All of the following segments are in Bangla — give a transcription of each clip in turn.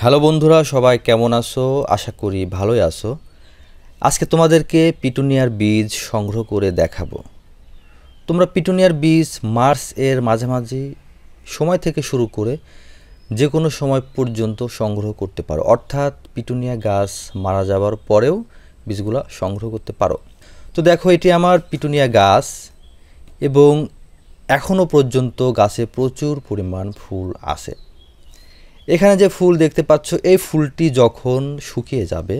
হ্যালো বন্ধুরা, সবাই কেমন আছো? আশা করি ভালোই আছো। আজকে তোমাদেরকে পিটুনিয়ার বীজ সংগ্রহ করে দেখাবো। তোমরা পিটুনিয়ার বীজ মার্চ এর মাঝামাঝি সময় থেকে শুরু করে যে কোনো সময় পর্যন্ত সংগ্রহ করতে পারো, অর্থাৎ পিটুনিয়া গাছ মারা যাওয়ার পরেও বীজগুলো সংগ্রহ করতে পারো। তো দেখো, এটি আমার পিটুনিয়া গাছ এবং এখনও পর্যন্ত গাছে প্রচুর পরিমাণ ফুল আছে। এখানে যে ফুল দেখতে পাচ্ছ, এই ফুলটি যখন শুকিয়ে যাবে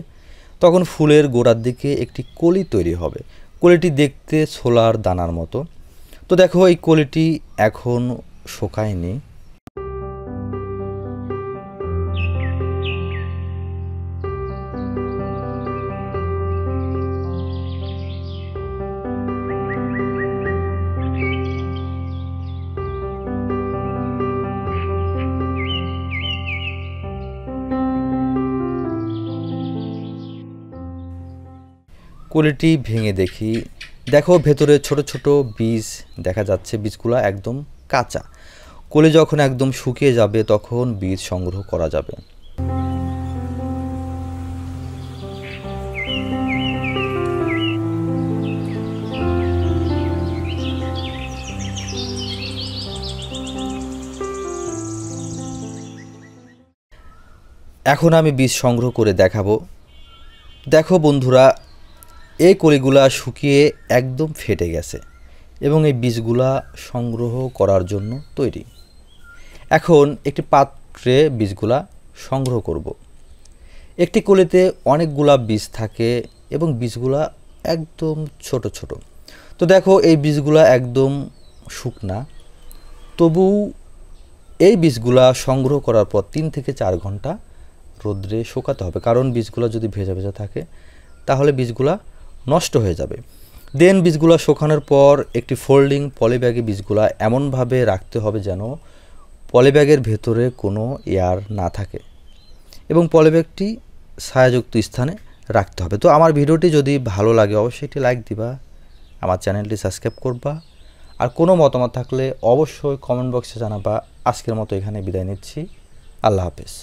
তখন ফুলের গোড়ার দিকে একটি কলি তৈরি হবে। কলিটি দেখতে ছোলার দানার মতো। তো দেখো, এই কলিটি এখন শুকায়নি। কলিটি ভেঙে দেখি, দেখো ভেতরে ছোট ছোট বীজ দেখা যাচ্ছে। বীজগুলো একদম কাঁচা। কলি যখন একদম শুকিয়ে যাবে তখন বীজ সংগ্রহ করা যাবে। এখন আমি বীজ সংগ্রহ করে দেখাবো। দেখো বন্ধুরা, এই কলিগুলা শুকিয়ে একদম ফেটে গেছে এবং এই বীজগুলা সংগ্রহ করার জন্য তৈরি। এখন একটি পাত্রে বীজগুলা সংগ্রহ করব। একটি কলিতে অনেকগুলা বীজ থাকে এবং বীজগুলা একদম ছোট ছোট। তো দেখো, এই বীজগুলা একদম শুকনা। তবু এই বীজগুলা সংগ্রহ করার পর 3 থেকে 4 ঘন্টা রোদ্রে শুকাতে হবে, কারণ বীজগুলা যদি ভেজা ভেজা থাকে তাহলে বীজগুলা নষ্ট হয়ে যাবে। দেন বীজগুলা শুকানোর পর একটি ফোল্ডিং পলিব্যাগে বীজগুলা এমনভাবে রাখতে হবে যেন পলিব্যাগের ভেতরে কোনো এয়ার না থাকে এবং পলিব্যাগটি ছায়াযুক্ত স্থানে রাখতে হবে। তো আমার ভিডিওটি যদি ভালো লাগে অবশ্যই একটি লাইক দিবা, আমার চ্যানেলটি সাবস্ক্রাইব করবা, আর কোনো মতামত থাকলে অবশ্যই কমেন্ট বক্সে জানাবা। আজকের মতো এখানে বিদায় নিচ্ছি। আল্লাহ হাফেজ।